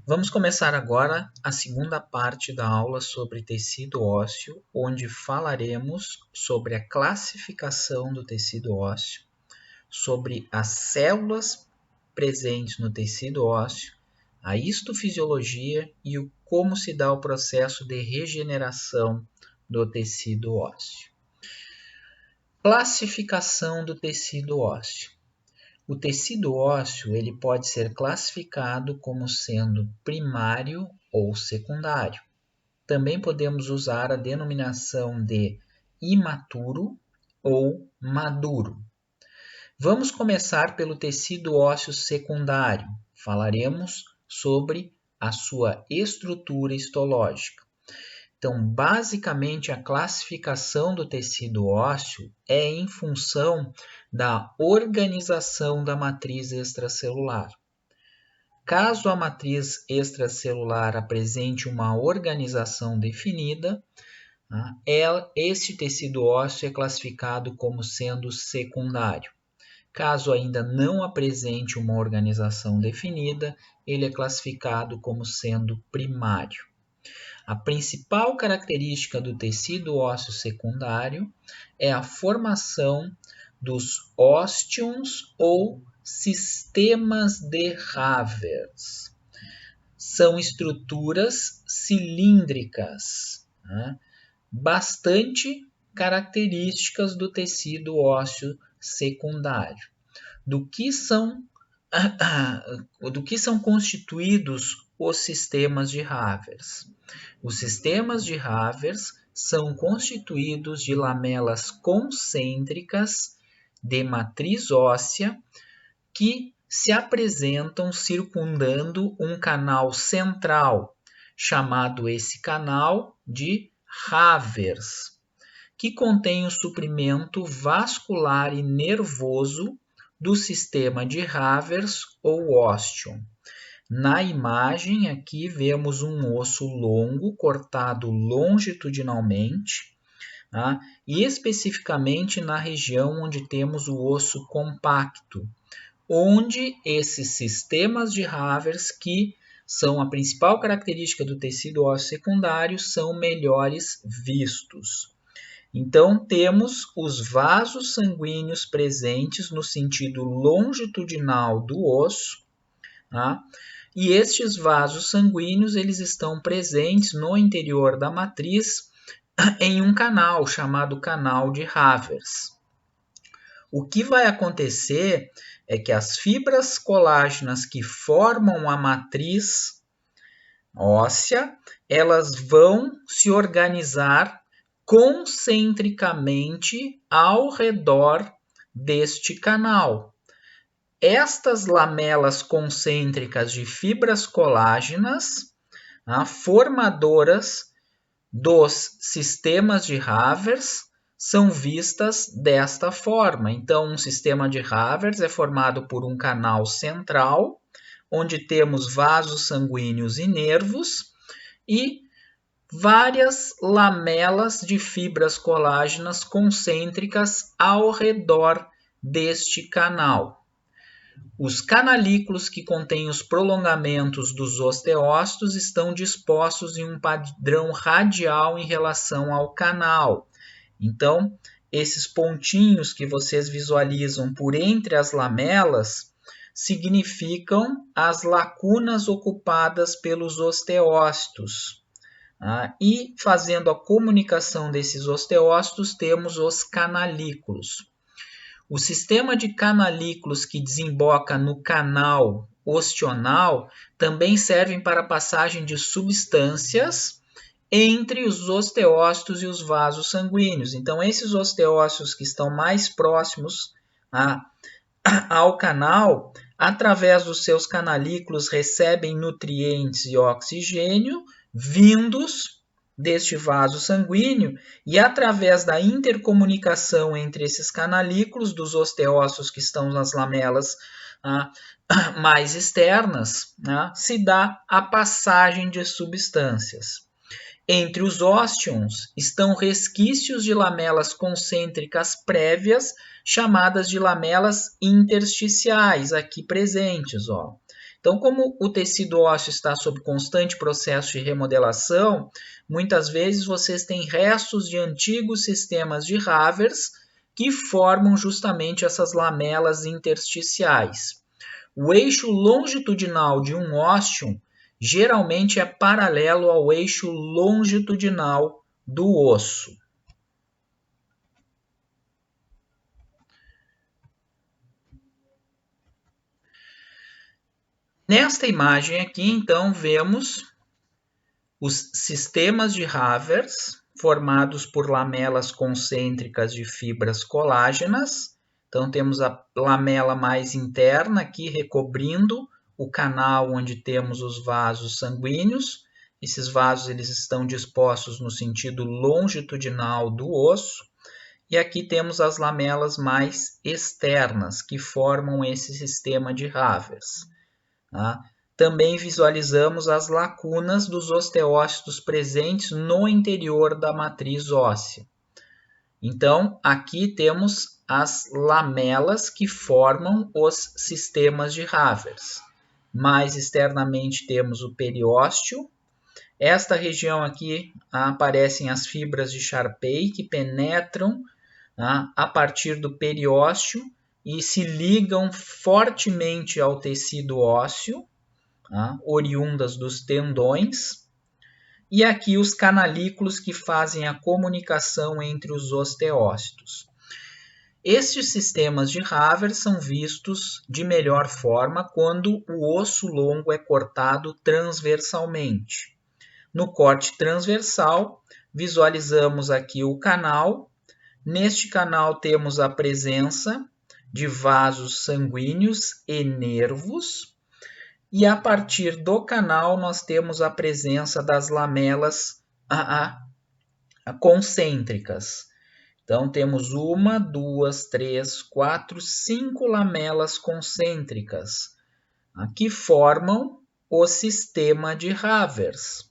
Vamos começar agora a segunda parte da aula sobre tecido ósseo, onde falaremos sobre a classificação do tecido ósseo, sobre as células presentes no tecido ósseo, a histofisiologia e como se dá o processo de regeneração do tecido ósseo. Classificação do tecido ósseo. O tecido ósseo ele pode ser classificado como sendo primário ou secundário. Também podemos usar a denominação de imaturo ou maduro. Vamos começar pelo tecido ósseo secundário. Falaremos sobre a sua estrutura histológica. Então, basicamente, a classificação do tecido ósseo é em função da organização da matriz extracelular. Caso a matriz extracelular apresente uma organização definida, esse tecido ósseo é classificado como sendo secundário. Caso ainda não apresente uma organização definida, ele é classificado como sendo primário. A principal característica do tecido ósseo secundário é a formação dos ósteons ou sistemas de Havers. São estruturas cilíndricas, bastante características do tecido ósseo secundário. Do que são constituídos os sistemas de Havers? Os sistemas de Havers são constituídos de lamelas concêntricas de matriz óssea que se apresentam circundando um canal central, chamado esse canal de Havers, que contém o suprimento vascular e nervoso do sistema de Havers ou ósteon. Na imagem aqui vemos um osso longo cortado longitudinalmente, e especificamente na região onde temos o osso compacto, onde esses sistemas de Havers, que são a principal característica do tecido ósseo secundário, são melhores vistos. Então, temos os vasos sanguíneos presentes no sentido longitudinal do osso, e estes vasos sanguíneos eles estão presentes no interior da matriz em um canal chamado canal de Havers. O que vai acontecer é que as fibras colágenas que formam a matriz óssea, elas vão se organizar concentricamente ao redor deste canal. Estas lamelas concêntricas de fibras colágenas, formadoras dos sistemas de Havers, são vistas desta forma. Então, um sistema de Havers é formado por um canal central, onde temos vasos sanguíneos e nervos, e várias lamelas de fibras colágenas concêntricas ao redor deste canal. Os canalículos que contêm os prolongamentos dos osteócitos estão dispostos em um padrão radial em relação ao canal. Então, esses pontinhos que vocês visualizam por entre as lamelas significam as lacunas ocupadas pelos osteócitos. E fazendo a comunicação desses osteócitos, temos os canalículos. O sistema de canalículos que desemboca no canal ostional também servem para a passagem de substâncias entre os osteócitos e os vasos sanguíneos. Então, esses osteócitos que estão mais próximos ao canal, através dos seus canalículos, recebem nutrientes e oxigênio vindos deste vaso sanguíneo, e através da intercomunicação entre esses canalículos dos osteócitos que estão nas lamelas mais externas, se dá a passagem de substâncias. Entre os ósteons estão resquícios de lamelas concêntricas prévias, chamadas de lamelas intersticiais, aqui presentes. Então, como o tecido ósseo está sob constante processo de remodelação, muitas vezes vocês têm restos de antigos sistemas de Havers que formam justamente essas lamelas intersticiais. O eixo longitudinal de um ósseo geralmente é paralelo ao eixo longitudinal do osso. Nesta imagem aqui, então, vemos os sistemas de Havers formados por lamelas concêntricas de fibras colágenas. Então, temos a lamela mais interna aqui recobrindo o canal onde temos os vasos sanguíneos. Esses vasos eles estão dispostos no sentido longitudinal do osso. E aqui temos as lamelas mais externas que formam esse sistema de Havers. Tá? Também visualizamos as lacunas dos osteócitos presentes no interior da matriz óssea. Então, aqui temos as lamelas que formam os sistemas de Havers. Mais externamente temos o periósteo. Esta região aqui aparecem as fibras de Sharpey que penetram a partir do periósteo e se ligam fortemente ao tecido ósseo, oriundas dos tendões, e aqui os canalículos que fazem a comunicação entre os osteócitos. Estes sistemas de Havers são vistos de melhor forma quando o osso longo é cortado transversalmente. No corte transversal, visualizamos aqui o canal. Neste canal temos a presença de vasos sanguíneos e nervos, e a partir do canal nós temos a presença das lamelas concêntricas. Então temos 1, 2, 3, 4, 5 lamelas concêntricas que formam o sistema de Havers.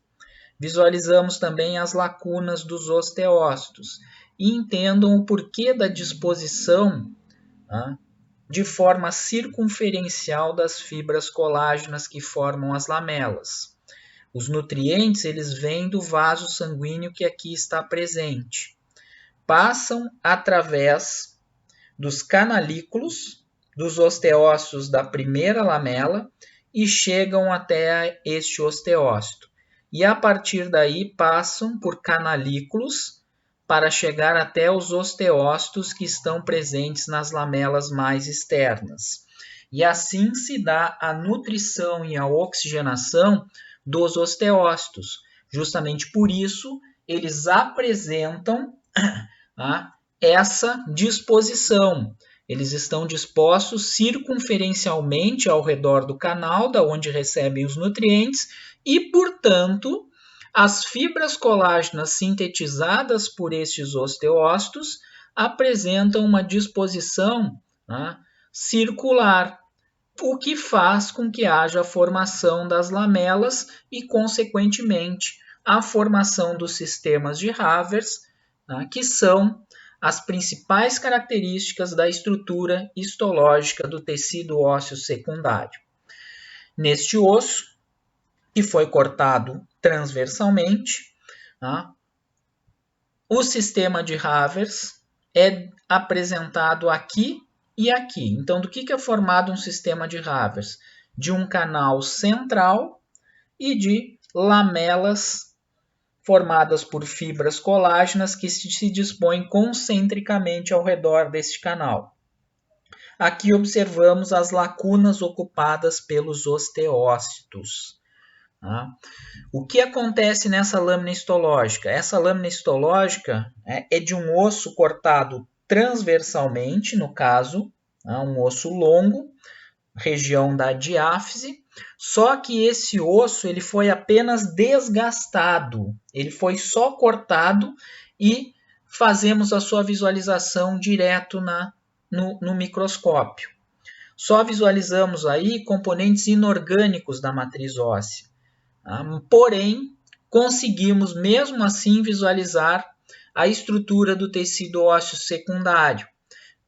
Visualizamos também as lacunas dos osteócitos e entendam o porquê da disposição de forma circunferencial das fibras colágenas que formam as lamelas. Os nutrientes eles vêm do vaso sanguíneo que aqui está presente. Passam através dos canalículos dos osteócitos da primeira lamela e chegam até este osteócito. E a partir daí passam por canalículos para chegar até os osteócitos que estão presentes nas lamelas mais externas. E assim se dá a nutrição e a oxigenação dos osteócitos. Justamente por isso, eles apresentam essa disposição. Eles estão dispostos circunferencialmente ao redor do canal, da onde recebem os nutrientes, e, portanto, as fibras colágenas sintetizadas por estes osteócitos apresentam uma disposição circular, o que faz com que haja a formação das lamelas e, consequentemente, a formação dos sistemas de Havers, que são as principais características da estrutura histológica do tecido ósseo secundário. Neste osso, que foi cortado transversalmente, o sistema de Havers é apresentado aqui e aqui. Então, do que é formado um sistema de Havers? De um canal central e de lamelas formadas por fibras colágenas que se dispõem concentricamente ao redor deste canal. Aqui observamos as lacunas ocupadas pelos osteócitos. O que acontece nessa lâmina histológica? Essa lâmina histológica é de um osso cortado transversalmente, no caso, um osso longo, região da diáfise, só que esse osso ele foi apenas desgastado, ele foi só cortado e fazemos a sua visualização direto no microscópio. Só visualizamos aí componentes inorgânicos da matriz óssea. Porém, conseguimos mesmo assim visualizar a estrutura do tecido ósseo secundário,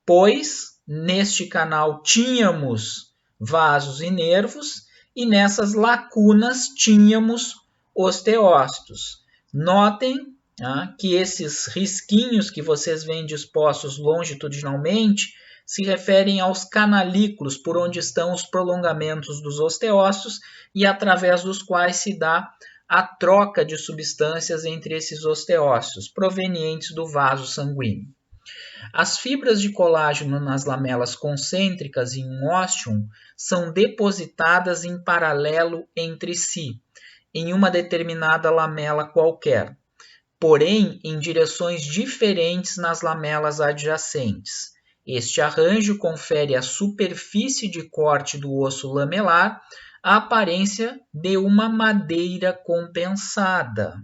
pois neste canal tínhamos vasos e nervos e nessas lacunas tínhamos osteócitos. Notem que esses risquinhos que vocês veem dispostos longitudinalmente se referem aos canalículos por onde estão os prolongamentos dos osteócitos e através dos quais se dá a troca de substâncias entre esses osteócitos, provenientes do vaso sanguíneo. As fibras de colágeno nas lamelas concêntricas em um ósteum são depositadas em paralelo entre si, em uma determinada lamela qualquer, porém em direções diferentes nas lamelas adjacentes. Este arranjo confere à superfície de corte do osso lamelar a aparência de uma madeira compensada.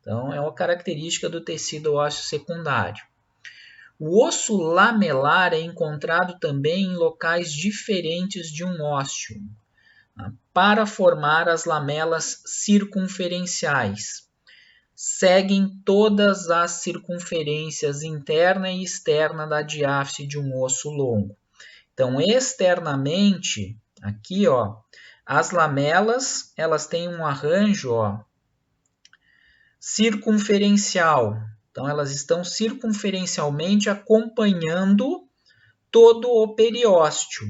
Então, é uma característica do tecido ósseo secundário. O osso lamelar é encontrado também em locais diferentes de um ósseo, para formar as lamelas circunferenciais. Seguem todas as circunferências interna e externa da diáfise de um osso longo. Então, externamente, aqui, as lamelas, elas têm um arranjo, circunferencial. Então, elas estão circunferencialmente acompanhando todo o periósteo.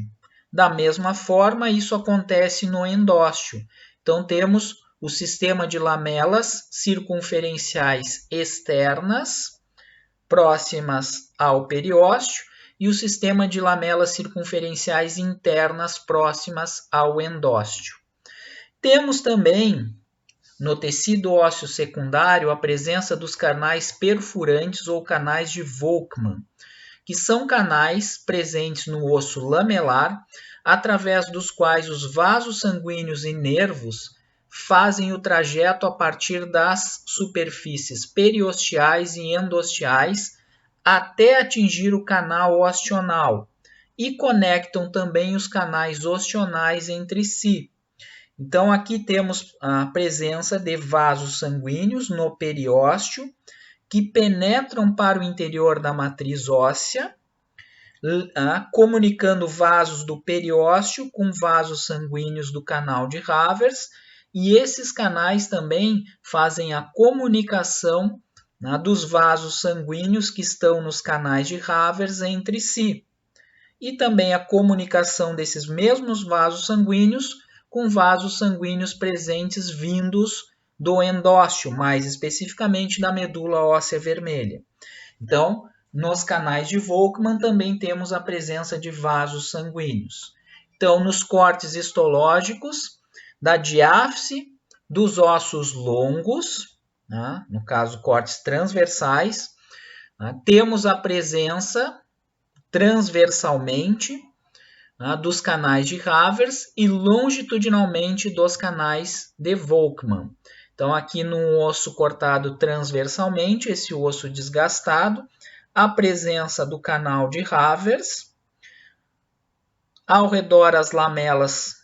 Da mesma forma, isso acontece no endósteo. Então, temos o sistema de lamelas circunferenciais externas, próximas ao periósteo, e o sistema de lamelas circunferenciais internas, próximas ao endósteo. Temos também, no tecido ósseo secundário, a presença dos canais perfurantes ou canais de Volkmann, que são canais presentes no osso lamelar, através dos quais os vasos sanguíneos e nervos fazem o trajeto a partir das superfícies periosteais e endosteais até atingir o canal ostional e conectam também os canais ostionais entre si. Então, aqui temos a presença de vasos sanguíneos no periósteo que penetram para o interior da matriz óssea, comunicando vasos do periósteo com vasos sanguíneos do canal de Havers, e esses canais também fazem a comunicação dos vasos sanguíneos que estão nos canais de Havers entre si, e também a comunicação desses mesmos vasos sanguíneos com vasos sanguíneos presentes vindos do endósteo, mais especificamente da medula óssea vermelha. Então, nos canais de Volkmann também temos a presença de vasos sanguíneos. Então, nos cortes histológicos da diáfise dos ossos longos, no caso cortes transversais, temos a presença transversalmente dos canais de Havers e longitudinalmente dos canais de Volkmann. Então, aqui no osso cortado transversalmente, esse osso desgastado, a presença do canal de Havers, ao redor as lamelas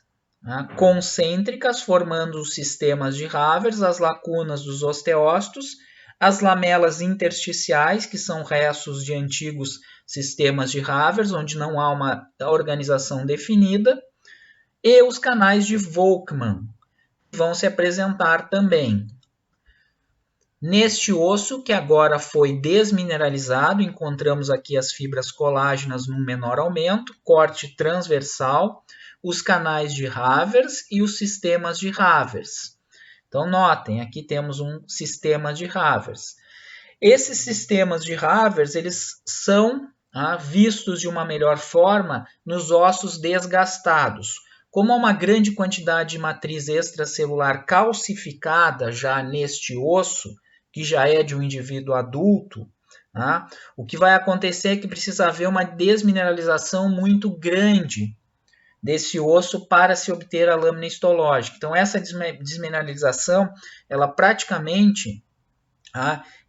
concêntricas, formando os sistemas de Havers, as lacunas dos osteócitos, as lamelas intersticiais, que são restos de antigos sistemas de Havers, onde não há uma organização definida, e os canais de Volkmann vão se apresentar também. Neste osso, que agora foi desmineralizado, encontramos aqui as fibras colágenas num menor aumento, corte transversal, os canais de Havers e os sistemas de Havers. Então, notem, aqui temos um sistema de Havers. Esses sistemas de Havers, eles são vistos de uma melhor forma nos ossos desgastados. Como há uma grande quantidade de matriz extracelular calcificada já neste osso, que já é de um indivíduo adulto, o que vai acontecer é que precisa haver uma desmineralização muito grande desse osso para se obter a lâmina histológica. Então, essa desmineralização, ela praticamente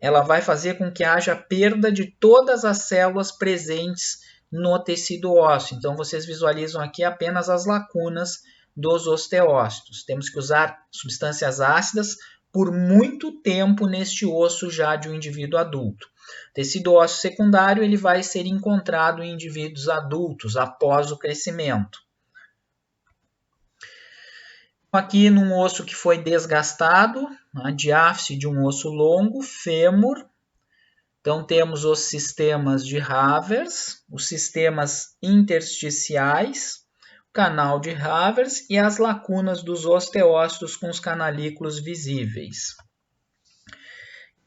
ela vai fazer com que haja perda de todas as células presentes no tecido ósseo. Então, vocês visualizam aqui apenas as lacunas dos osteócitos. Temos que usar substâncias ácidas por muito tempo neste osso já de um indivíduo adulto. O tecido ósseo secundário ele vai ser encontrado em indivíduos adultos após o crescimento. Aqui num osso que foi desgastado, a diáfise de um osso longo, fêmur. Então temos os sistemas de Havers, os sistemas intersticiais, o canal de Havers e as lacunas dos osteócitos com os canalículos visíveis.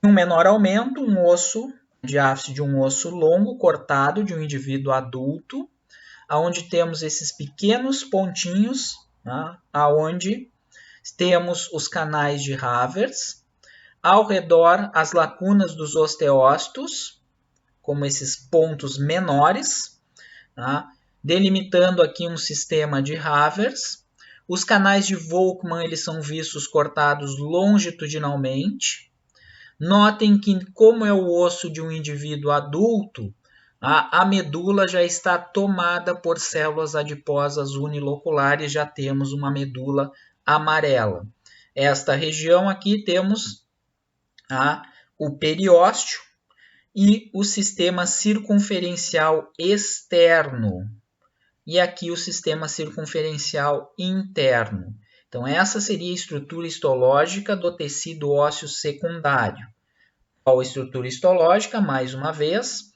Em um menor aumento, um osso, diáfise de um osso longo cortado de um indivíduo adulto, onde temos esses pequenos pontinhos, onde temos os canais de Havers, ao redor as lacunas dos osteócitos, como esses pontos menores, delimitando aqui um sistema de Havers. Os canais de Volkmann eles são vistos cortados longitudinalmente. Notem que, como é o osso de um indivíduo adulto, a medula já está tomada por células adiposas uniloculares, já temos uma medula amarela. Esta região aqui temos o periósteo e o sistema circunferencial externo. E aqui o sistema circunferencial interno. Então, essa seria a estrutura histológica do tecido ósseo secundário. Qual a estrutura histológica? Mais uma vez,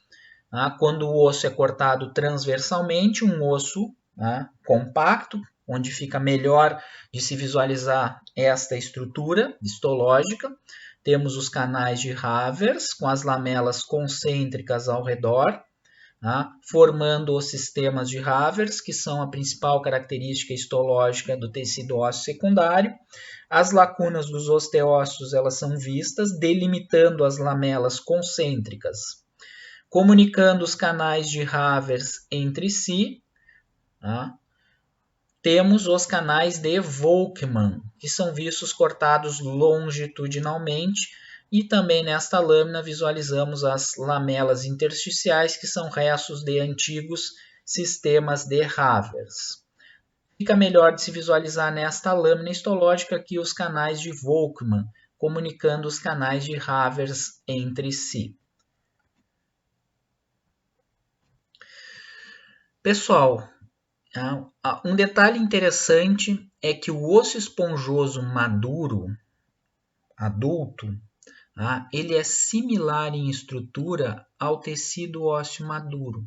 quando o osso é cortado transversalmente, um osso compacto, onde fica melhor de se visualizar esta estrutura histológica. Temos os canais de Havers, com as lamelas concêntricas ao redor, formando os sistemas de Havers, que são a principal característica histológica do tecido ósseo secundário. As lacunas dos osteócitos elas são vistas, delimitando as lamelas concêntricas, comunicando os canais de Havers entre si. Temos os canais de Volkmann, que são vistos cortados longitudinalmente, e também nesta lâmina visualizamos as lamelas intersticiais, que são restos de antigos sistemas de Havers. Fica melhor de se visualizar nesta lâmina histológica aqui os canais de Volkmann, comunicando os canais de Havers entre si. Pessoal, um detalhe interessante é que o osso esponjoso maduro, adulto, ele é similar em estrutura ao tecido ósseo maduro,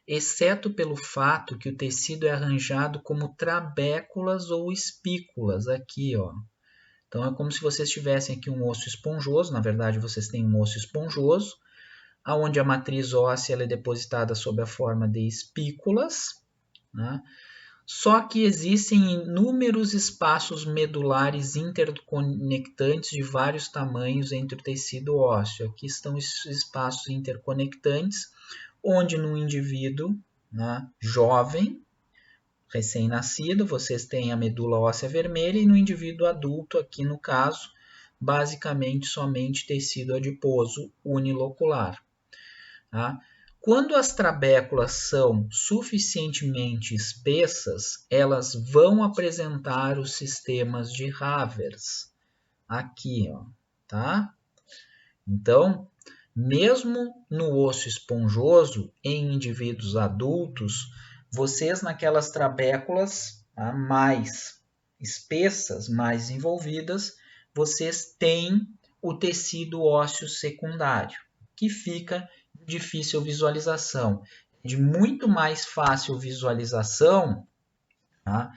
exceto pelo fato que o tecido é arranjado como trabéculas ou espículas aqui, ó. Então é como se vocês tivessem aqui um osso esponjoso, na verdade vocês têm um osso esponjoso, onde a matriz óssea ela é depositada sob a forma de espículas, Só que existem inúmeros espaços medulares interconectantes de vários tamanhos entre o tecido ósseo. Aqui estão esses espaços interconectantes, onde no indivíduo jovem, recém-nascido, vocês têm a medula óssea vermelha, e no indivíduo adulto, aqui no caso, basicamente somente tecido adiposo unilocular. Quando as trabéculas são suficientemente espessas, elas vão apresentar os sistemas de Havers. Aqui, ó, tá? Então, mesmo no osso esponjoso, em indivíduos adultos, vocês naquelas trabéculas mais espessas, mais envolvidas, vocês têm o tecido ósseo secundário, que fica difícil visualização. De muito mais fácil visualização, a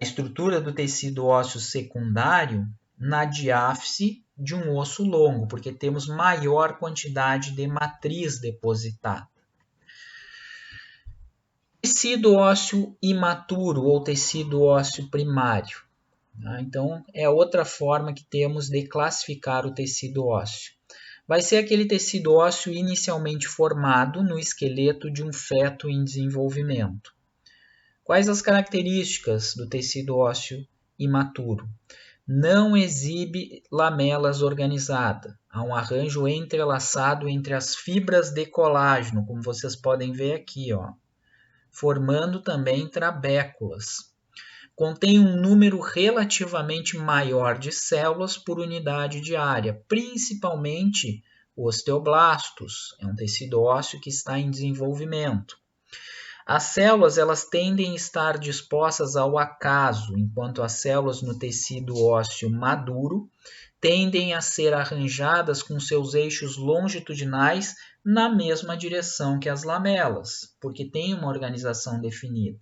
estrutura do tecido ósseo secundário na diáfise de um osso longo, porque temos maior quantidade de matriz depositada. Tecido ósseo imaturo ou tecido ósseo primário. Então, é outra forma que temos de classificar o tecido ósseo. Vai ser aquele tecido ósseo inicialmente formado no esqueleto de um feto em desenvolvimento. Quais as características do tecido ósseo imaturo? Não exibe lamelas organizadas. Há um arranjo entrelaçado entre as fibras de colágeno, como vocês podem ver aqui, ó, formando também trabéculas. Contém um número relativamente maior de células por unidade de área, principalmente osteoblastos. É um tecido ósseo que está em desenvolvimento. As células elas tendem a estar dispostas ao acaso, enquanto as células no tecido ósseo maduro tendem a ser arranjadas com seus eixos longitudinais na mesma direção que as lamelas, porque tem uma organização definida.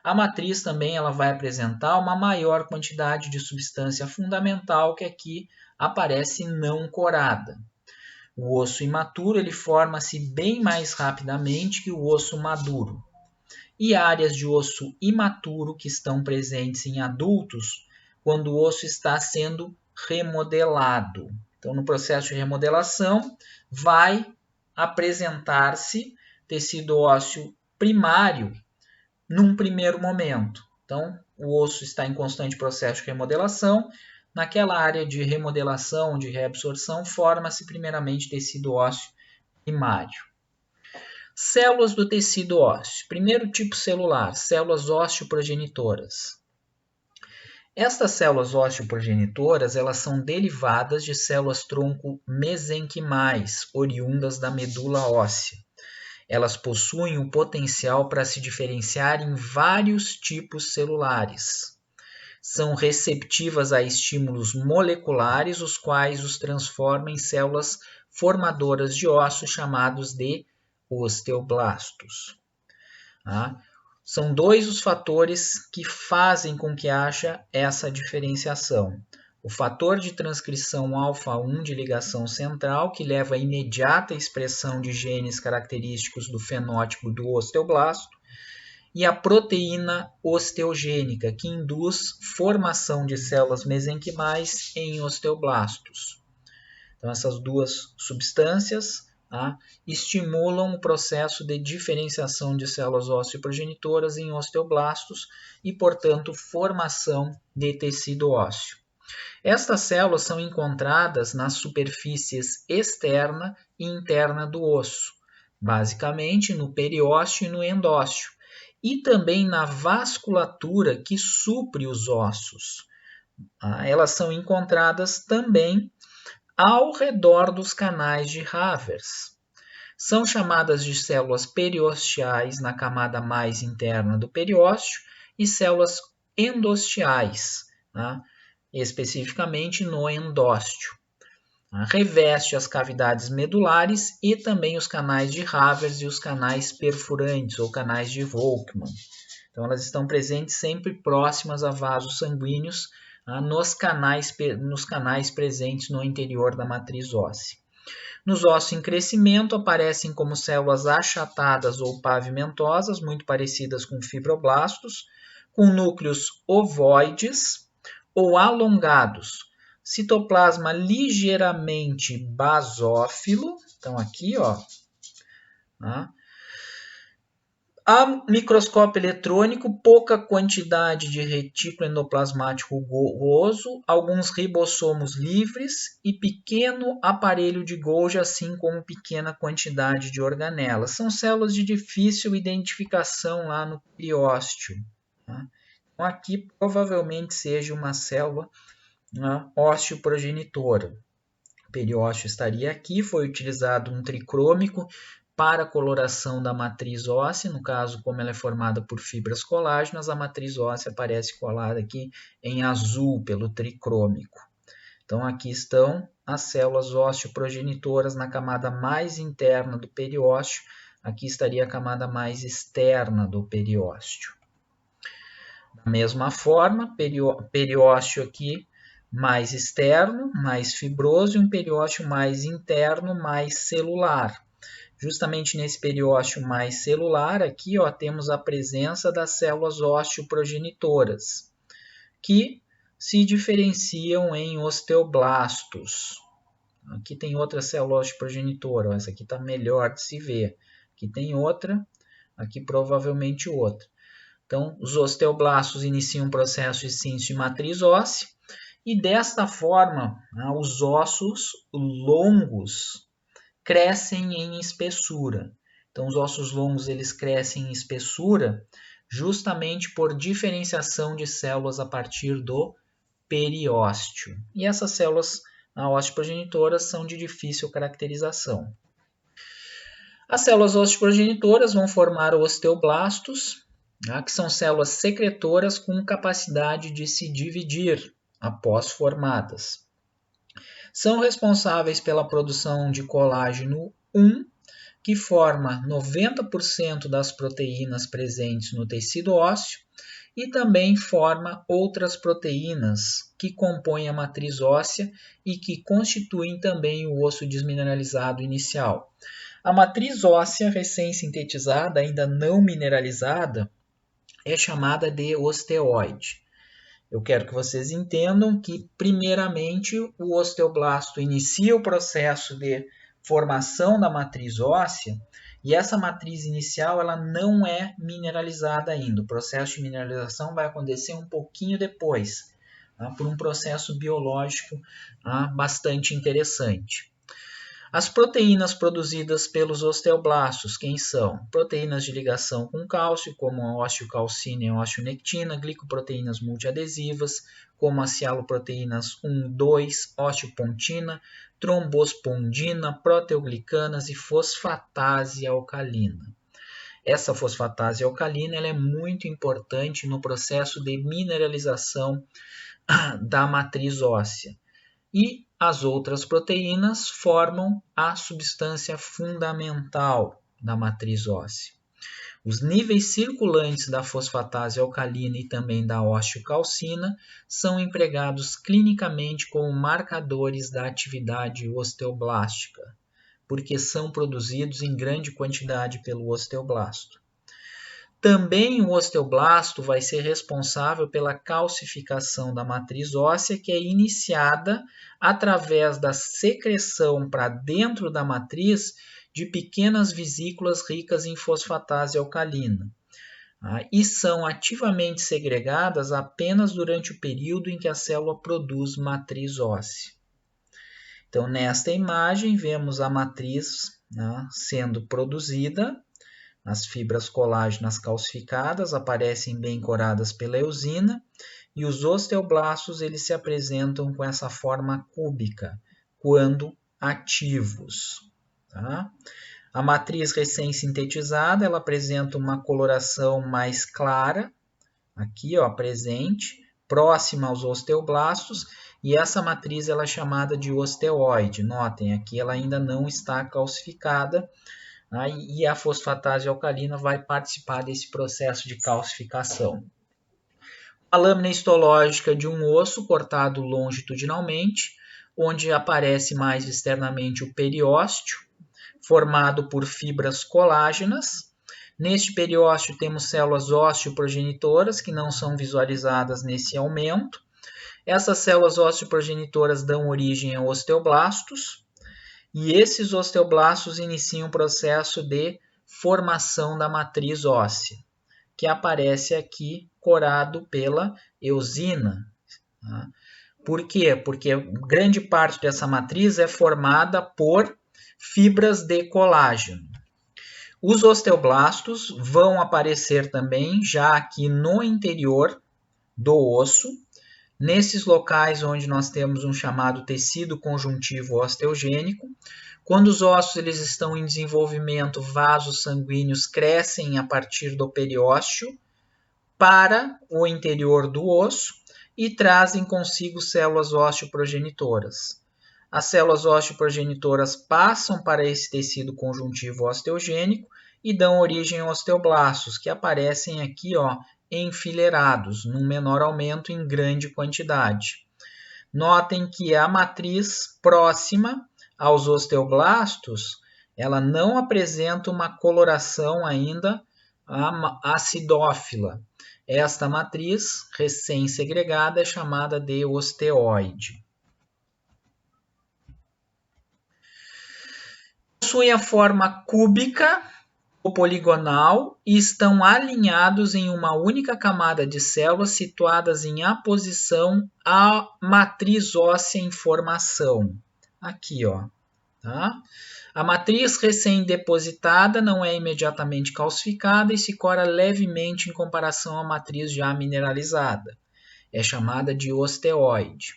A matriz também ela vai apresentar uma maior quantidade de substância fundamental que aqui aparece não corada. O osso imaturo ele forma-se bem mais rapidamente que o osso maduro. E áreas de osso imaturo que estão presentes em adultos quando o osso está sendo remodelado. Então, no processo de remodelação, vai apresentar-se tecido ósseo primário num primeiro momento. Então, o osso está em constante processo de remodelação. Naquela área de remodelação, de reabsorção, forma-se primeiramente tecido ósseo primário. Células do tecido ósseo. Primeiro tipo celular, células osteoprogenitoras. Estas células osteoprogenitoras elas são derivadas de células tronco mesenquimais, oriundas da medula óssea. Elas possuem o potencial para se diferenciar em vários tipos celulares. São receptivas a estímulos moleculares, os quais os transformam em células formadoras de ossos, chamados de osteoblastos. São dois os fatores que fazem com que haja essa diferenciação. O fator de transcrição alfa-1 de ligação central, que leva à imediata expressão de genes característicos do fenótipo do osteoblasto, e a proteína osteogênica, que induz formação de células mesenquimais em osteoblastos. Então, essas duas substâncias estimulam o processo de diferenciação de células osteoprogenitoras em osteoblastos e, portanto, formação de tecido ósseo. Estas células são encontradas nas superfícies externa e interna do osso, basicamente no periósteo e no endósteo, e também na vasculatura que supre os ossos. Elas são encontradas também ao redor dos canais de Havers. São chamadas de células periosteais na camada mais interna do periósteo e células endosteais, especificamente no endósteo. Reveste as cavidades medulares e também os canais de Havers e os canais perfurantes ou canais de Volkmann. Então, elas estão presentes sempre próximas a vasos sanguíneos, nos canais presentes no interior da matriz óssea. Nos ossos em crescimento aparecem como células achatadas ou pavimentosas, muito parecidas com fibroblastos, com núcleos ovoides ou alongados, citoplasma ligeiramente basófilo, então aqui, a microscópio eletrônico, pouca quantidade de retículo endoplasmático rugoso, alguns ribossomos livres e pequeno aparelho de Golgi, assim como pequena quantidade de organelas. São células de difícil identificação lá no periósteo. Então, aqui provavelmente seja uma célula osteoprogenitora. O periósteo estaria aqui, foi utilizado um tricrômico para a coloração da matriz óssea, no caso, como ela é formada por fibras colágenas, a matriz óssea aparece colada aqui em azul pelo tricrômico. Então, aqui estão as células osteoprogenitoras na camada mais interna do periósteo, aqui estaria a camada mais externa do periósteo. Da mesma forma, periósteo aqui mais externo, mais fibroso, e um periósteo mais interno, mais celular. Justamente nesse periósteo mais celular, aqui temos a presença das células osteoprogenitoras, que se diferenciam em osteoblastos. Aqui tem outra célula osteoprogenitora, essa aqui está melhor de se ver. Aqui tem outra, aqui provavelmente outra. Então, os osteoblastos iniciam um processo de síntese de matriz óssea, e desta forma, os ossos longos crescem em espessura. Então, os ossos longos eles crescem em espessura justamente por diferenciação de células a partir do periósteo. E essas células osteoprogenitoras são de difícil caracterização. As células osteoprogenitoras vão formar osteoblastos, tá, que são células secretoras com capacidade de se dividir após formadas. São responsáveis pela produção de colágeno 1, que forma 90% das proteínas presentes no tecido ósseo, e também forma outras proteínas que compõem a matriz óssea e que constituem também o osso desmineralizado inicial. A matriz óssea recém-sintetizada, ainda não mineralizada, é chamada de osteoide. Eu quero que vocês entendam que, primeiramente, o osteoblasto inicia o processo de formação da matriz óssea e essa matriz inicial ela não é mineralizada ainda. O processo de mineralização vai acontecer um pouquinho depois, tá? Por um processo biológico bastante interessante. As proteínas produzidas pelos osteoblastos, quem são? Proteínas de ligação com cálcio, como a osteocalcina e a osteonectina, glicoproteínas multiadesivas, como as cialoproteínas 1, 2, osteopontina, trombospondina, proteoglicanas e fosfatase alcalina. Essa fosfatase alcalina ela é muito importante no processo de mineralização da matriz óssea. E as outras proteínas formam a substância fundamental da matriz óssea. Os níveis circulantes da fosfatase alcalina e também da osteocalcina são empregados clinicamente como marcadores da atividade osteoblástica, porque são produzidos em grande quantidade pelo osteoblasto. Também o osteoblasto vai ser responsável pela calcificação da matriz óssea, que é iniciada através da secreção para dentro da matriz de pequenas vesículas ricas em fosfatase alcalina, e são ativamente segregadas apenas durante o período em que a célula produz matriz óssea. Então, nesta imagem, vemos a matriz sendo produzida. As fibras colágenas calcificadas aparecem bem coradas pela eosina e os osteoblastos eles se apresentam com essa forma cúbica quando ativos. Tá? A matriz recém-sintetizada ela apresenta uma coloração mais clara, aqui presente, próxima aos osteoblastos, e essa matriz ela é chamada de osteoide. Notem, aqui ela ainda não está calcificada, e a fosfatase alcalina vai participar desse processo de calcificação. A lâmina histológica de um osso cortado longitudinalmente, onde aparece mais externamente o periósteo, formado por fibras colágenas. Neste periósteo temos células osteoprogenitoras, que não são visualizadas nesse aumento. Essas células osteoprogenitoras dão origem a osteoblastos, e esses osteoblastos iniciam o processo de formação da matriz óssea, que aparece aqui corado pela eosina. Por quê? Porque grande parte dessa matriz é formada por fibras de colágeno. Os osteoblastos vão aparecer também já aqui no interior do osso, nesses locais onde nós temos um chamado tecido conjuntivo osteogênico. Quando os ossos eles estão em desenvolvimento, vasos sanguíneos crescem a partir do periósteo para o interior do osso e trazem consigo células osteoprogenitoras. As células osteoprogenitoras passam para esse tecido conjuntivo osteogênico e dão origem a osteoblastos, que aparecem aqui enfileirados, num menor aumento em grande quantidade. Notem que a matriz próxima aos osteoblastos, ela não apresenta uma coloração ainda acidófila. Esta matriz recém-segregada é chamada de osteoide. Possuem a forma cúbica ou poligonal e estão alinhados em uma única camada de células situadas em aposição à matriz óssea em formação. Aqui, tá? A matriz recém-depositada não é imediatamente calcificada e se cora levemente em comparação à matriz já mineralizada. É chamada de osteoide.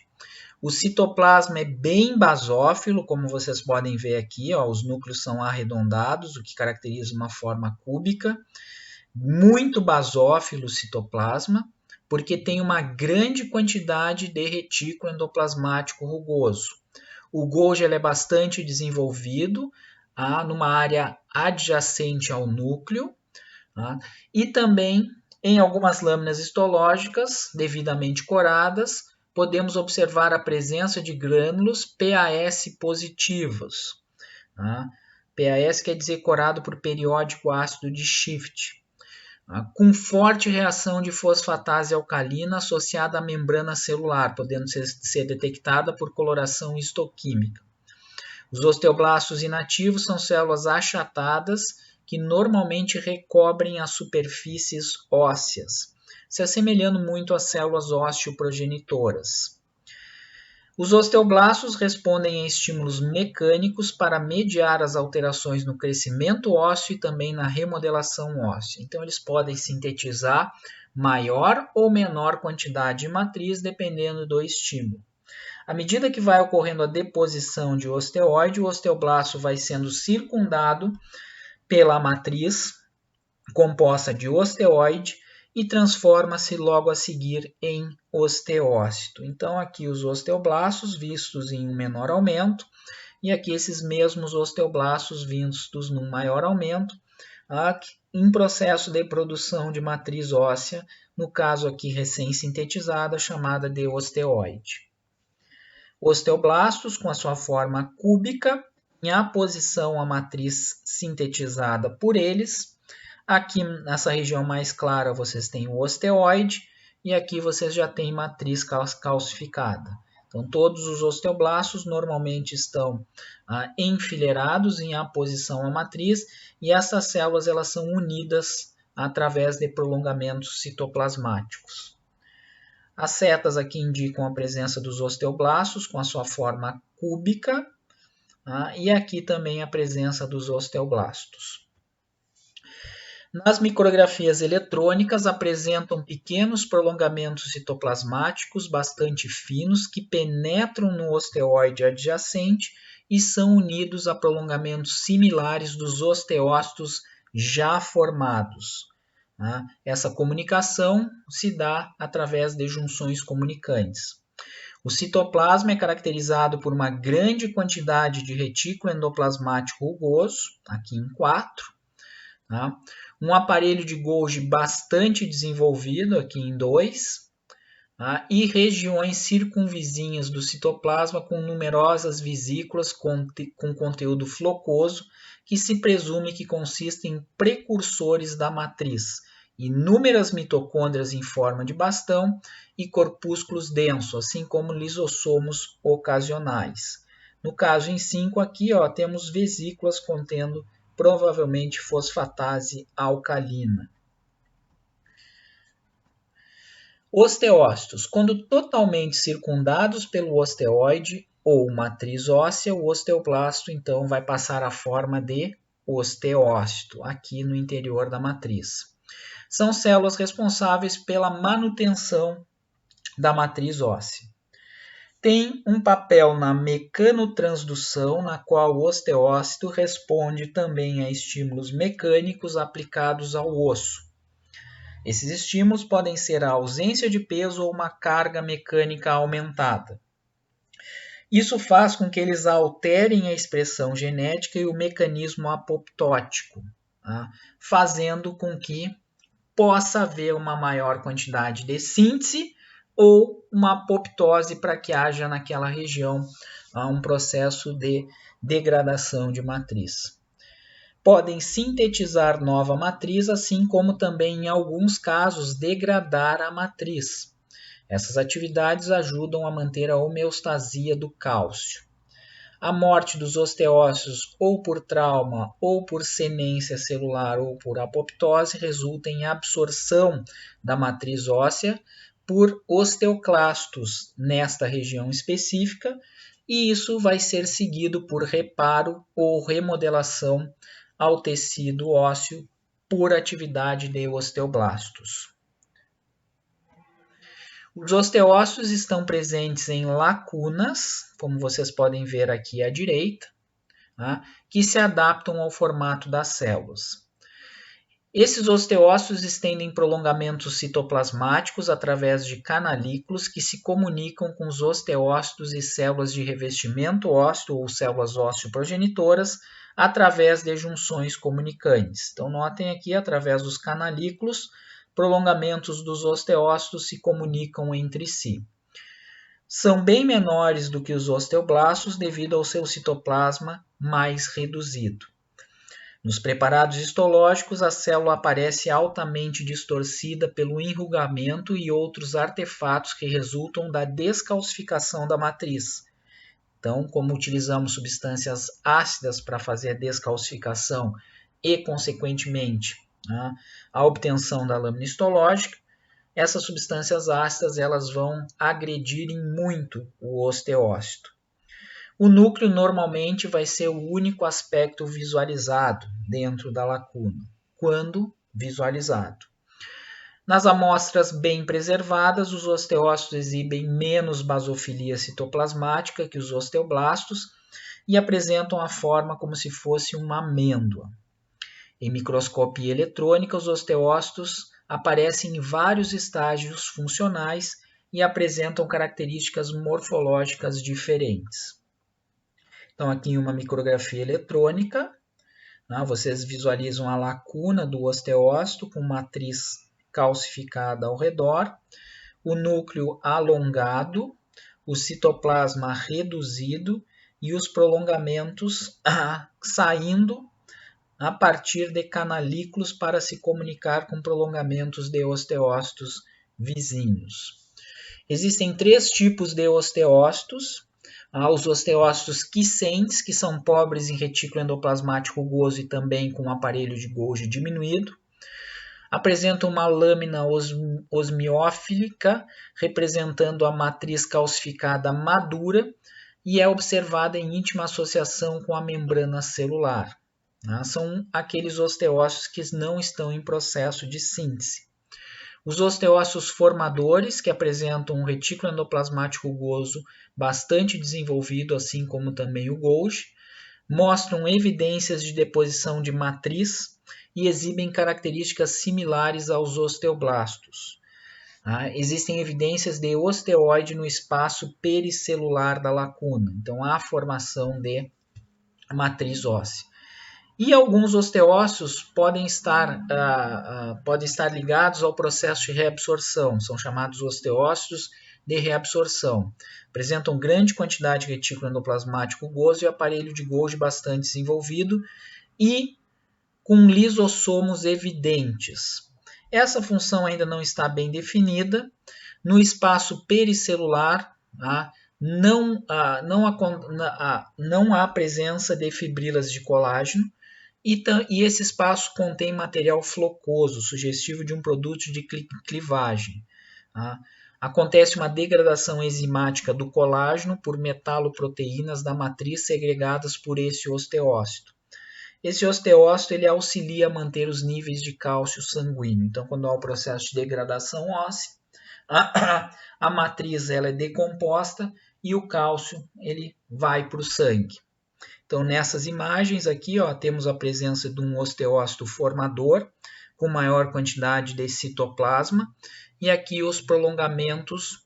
O citoplasma é bem basófilo, como vocês podem ver aqui, ó, os núcleos são arredondados, o que caracteriza uma forma cúbica. Muito basófilo o citoplasma, porque tem uma grande quantidade de retículo endoplasmático rugoso. O Golgi é bastante desenvolvido numa área adjacente ao núcleo, e também em algumas lâminas histológicas devidamente coradas, podemos observar a presença de grânulos PAS positivos. PAS quer dizer corado por periódico ácido de Schiff, com forte reação de fosfatase alcalina associada à membrana celular, podendo ser detectada por coloração histoquímica. Os osteoblastos inativos são células achatadas que normalmente recobrem as superfícies ósseas, se assemelhando muito às células osteoprogenitoras. Os osteoblastos respondem a estímulos mecânicos para mediar as alterações no crescimento ósseo e também na remodelação óssea. Então, eles podem sintetizar maior ou menor quantidade de matriz dependendo do estímulo. À medida que vai ocorrendo a deposição de osteoide, o osteoblasto vai sendo circundado pela matriz composta de osteoide e transforma-se logo a seguir em osteócito. Então, aqui os osteoblastos vistos em um menor aumento, e aqui esses mesmos osteoblastos vistos num maior aumento, em processo de produção de matriz óssea, no caso aqui recém-sintetizada, chamada de osteoide. Osteoblastos com a sua forma cúbica, em aposição à matriz sintetizada por eles. Aqui nessa região mais clara vocês têm o osteoide e aqui vocês já têm matriz calcificada. Então todos os osteoblastos normalmente estão enfileirados em aposição à matriz e essas células elas são unidas através de prolongamentos citoplasmáticos. As setas aqui indicam a presença dos osteoblastos com a sua forma cúbica, e aqui também a presença dos osteoblastos. Nas micrografias eletrônicas apresentam pequenos prolongamentos citoplasmáticos bastante finos que penetram no osteoide adjacente e são unidos a prolongamentos similares dos osteócitos já formados. Essa comunicação se dá através de junções comunicantes. O citoplasma é caracterizado por uma grande quantidade de retículo endoplasmático rugoso, aqui em 4, um aparelho de Golgi bastante desenvolvido, aqui em 2, e regiões circunvizinhas do citoplasma com numerosas vesículas com conteúdo flocoso, que se presume que consistem em precursores da matriz, inúmeras mitocôndrias em forma de bastão e corpúsculos densos, assim como lisossomos ocasionais. No caso em 5 aqui, temos vesículas contendo provavelmente fosfatase alcalina. Osteócitos. Quando totalmente circundados pelo osteoide ou matriz óssea, o osteoblasto então vai passar a forma de osteócito, aqui no interior da matriz. São células responsáveis pela manutenção da matriz óssea. Tem um papel na mecanotransdução, na qual o osteócito responde também a estímulos mecânicos aplicados ao osso. Esses estímulos podem ser a ausência de peso ou uma carga mecânica aumentada. Isso faz com que eles alterem a expressão genética e o mecanismo apoptótico, fazendo com que possa haver uma maior quantidade de síntese ou uma apoptose para que haja naquela região um processo de degradação de matriz. Podem sintetizar nova matriz, assim como também, em alguns casos, degradar a matriz. Essas atividades ajudam a manter a homeostasia do cálcio. A morte dos osteócitos, ou por trauma, ou por senência celular, ou por apoptose, resulta em absorção da matriz óssea por osteoclastos nesta região específica, e isso vai ser seguido por reparo ou remodelação ao tecido ósseo por atividade de osteoblastos. Os osteócitos estão presentes em lacunas, como vocês podem ver aqui à direita, tá? Que se adaptam ao formato das células. Esses osteócitos estendem prolongamentos citoplasmáticos através de canalículos que se comunicam com os osteócitos e células de revestimento ósseo ou células ósseo-progenitoras através de junções comunicantes. Então, notem aqui, através dos canalículos, prolongamentos dos osteócitos se comunicam entre si. São bem menores do que os osteoblastos devido ao seu citoplasma mais reduzido. Nos preparados histológicos, a célula aparece altamente distorcida pelo enrugamento e outros artefatos que resultam da descalcificação da matriz. Então, como utilizamos substâncias ácidas para fazer a descalcificação e, consequentemente, a obtenção da lâmina histológica, essas substâncias ácidas elas vão agredir muito o osteócito. O núcleo normalmente vai ser o único aspecto visualizado dentro da lacuna, quando visualizado. Nas amostras bem preservadas, os osteócitos exibem menos basofilia citoplasmática que os osteoblastos e apresentam a forma como se fosse uma amêndoa. Em microscopia eletrônica, os osteócitos aparecem em vários estágios funcionais e apresentam características morfológicas diferentes. Então, aqui em uma micrografia eletrônica, vocês visualizam a lacuna do osteócito com matriz calcificada ao redor, o núcleo alongado, o citoplasma reduzido e os prolongamentos saindo a partir de canalículos para se comunicar com prolongamentos de osteócitos vizinhos. Existem 3 tipos de osteócitos. Os osteócitos quiescentes, que são pobres em retículo endoplasmático rugoso e também com aparelho de Golgi diminuído. Apresentam uma lâmina osmiófilica, representando a matriz calcificada madura, e é observada em íntima associação com a membrana celular. São aqueles osteócitos que não estão em processo de síntese. Os osteócitos formadores, que apresentam um retículo endoplasmático rugoso bastante desenvolvido, assim como também o Golgi, mostram evidências de deposição de matriz e exibem características similares aos osteoblastos. Existem evidências de osteoide no espaço pericelular da lacuna, então há formação de matriz óssea. E alguns osteócitos podem estar ligados ao processo de reabsorção, são chamados osteócitos de reabsorção. Apresentam grande quantidade de retículo endoplasmático rugoso e aparelho de Golgi bastante desenvolvido e com lisossomos evidentes. Essa função ainda não está bem definida. No espaço pericelular, não há presença de fibrilas de colágeno, e esse espaço contém material flocoso, sugestivo de um produto de clivagem. Acontece uma degradação enzimática do colágeno por metaloproteínas da matriz segregadas por esse osteócito. Esse osteócito ele auxilia a manter os níveis de cálcio sanguíneo. Então, quando há o processo de degradação óssea, a matriz ela é decomposta e o cálcio ele vai para o sangue. Então, nessas imagens aqui, temos a presença de um osteócito formador com maior quantidade de citoplasma e aqui os prolongamentos